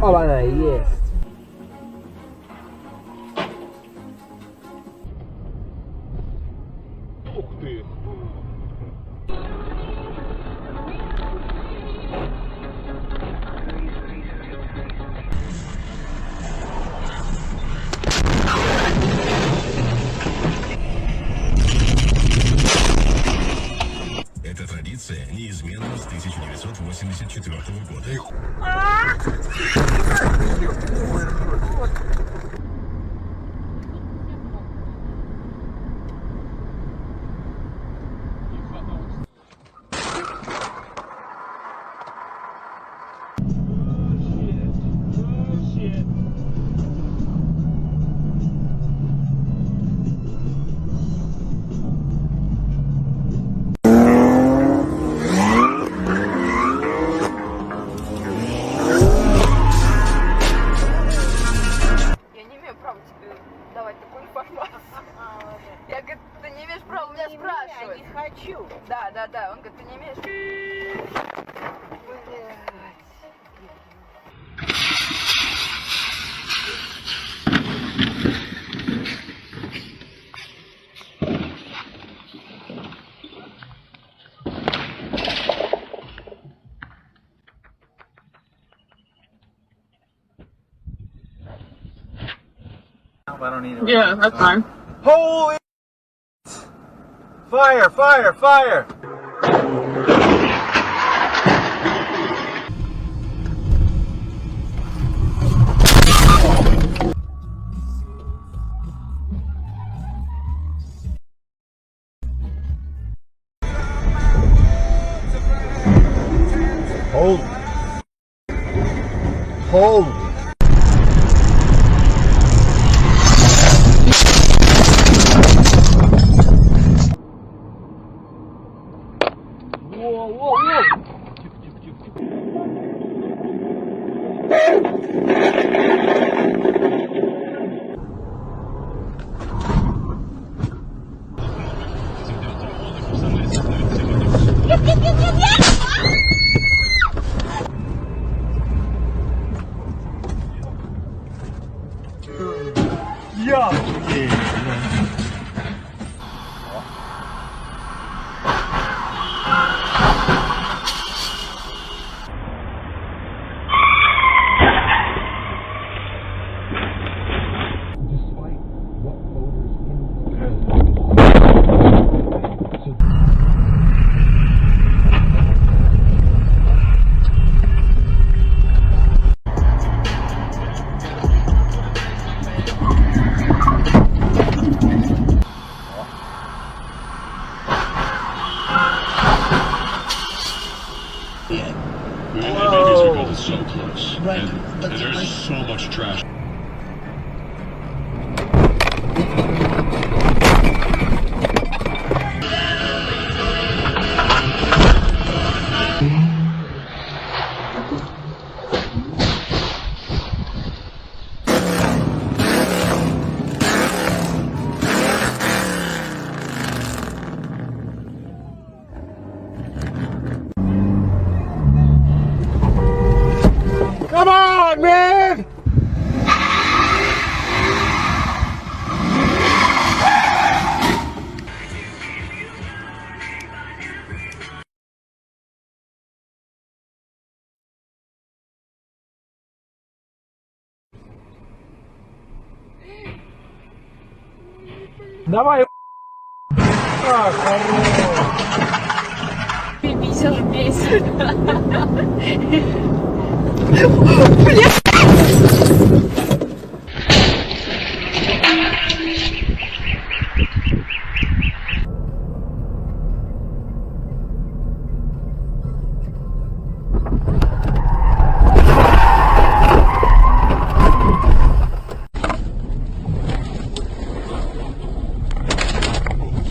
Опа-на, есть. Ух ты! Эта традиция неизменна с 1984 года. Я говорю, ты не имеешь права меня спрашивать. Я не хочу. Да. Он говорит, ты не имеешь. I don't need it. Yeah, that's fine. Holy fire, fire, fire! Holy. Я! Whoa. Is so close. Right. And there's so much trash. Come on, man! Давай! А, хорош! Бесишь, бесит.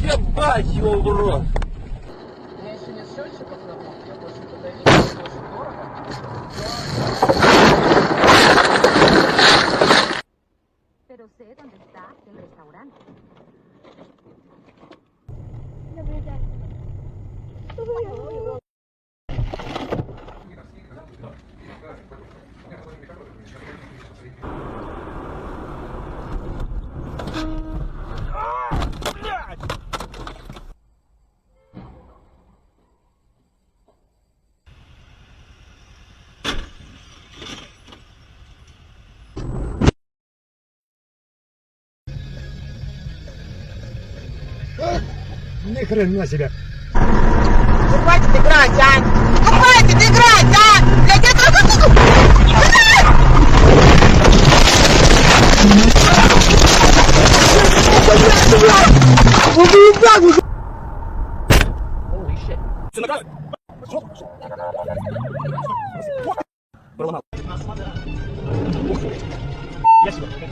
Ебать его в рот! Я еще не счетчиков набыл, я больше подавить, очень дорого. Pero sé dónde está el restaurante. Ни хрена себе. Ну хватит играть, а! Ну хватит играть, а! Блядь, я только...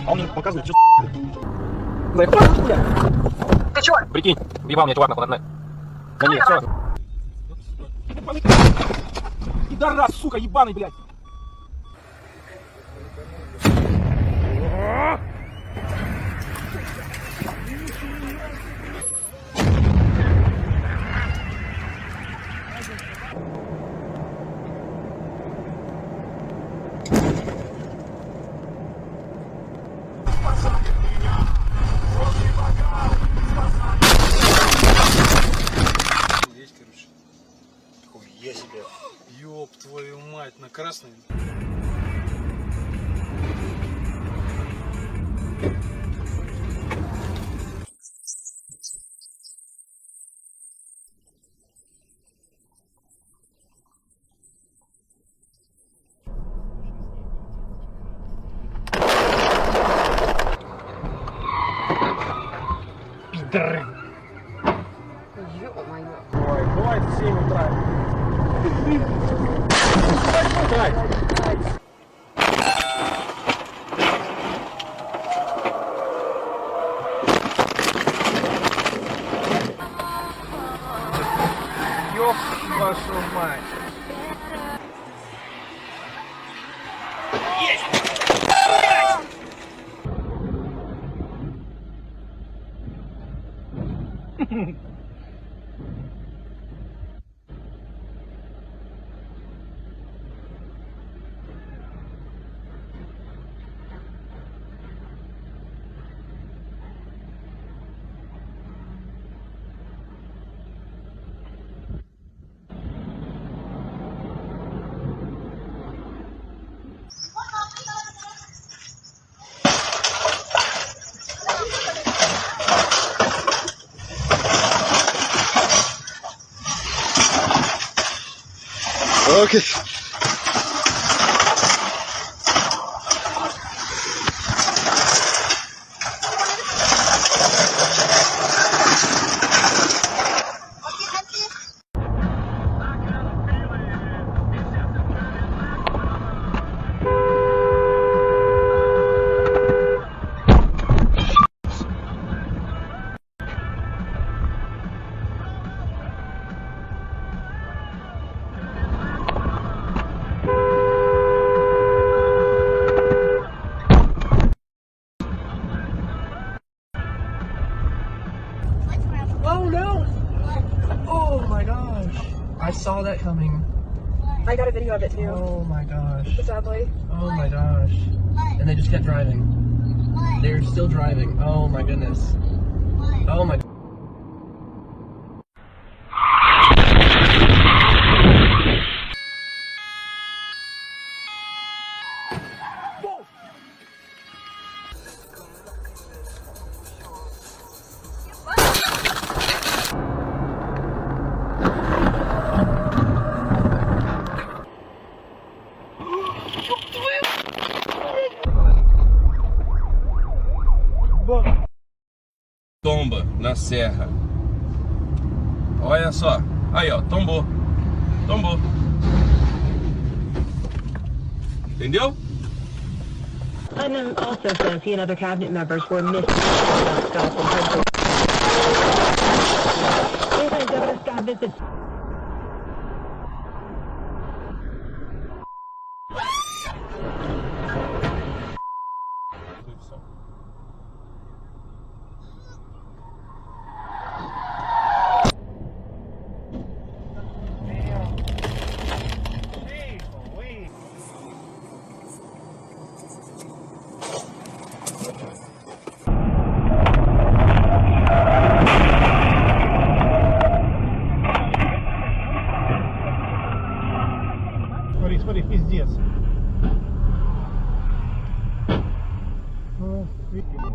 А он мне показывает, что Ты чё? прикинь, въебал мне чувак на подогнать. Да нет, все. Пидорас, сука, ебаный, блядь. Есть, короче. Хуя себе. Ёб твою мать, на красный. Пидоры. Ё-моё. Ой, бывает в 7 утра. Давай. Ёб вашу мать. Окей. Oh no! Oh my gosh. I saw that coming. I got a video of it too. Oh my gosh. Sadly. Oh my gosh. And they just kept driving. They're still driving. Oh my goodness. Oh my. Tomba na serra. Olha só. Aí, ó, tombou. Tombou. Entendeu? Unknown also says he and other cabinet members were missing. Governor Scott visits. Смотри, смотри, пиздец. Ну, видимо.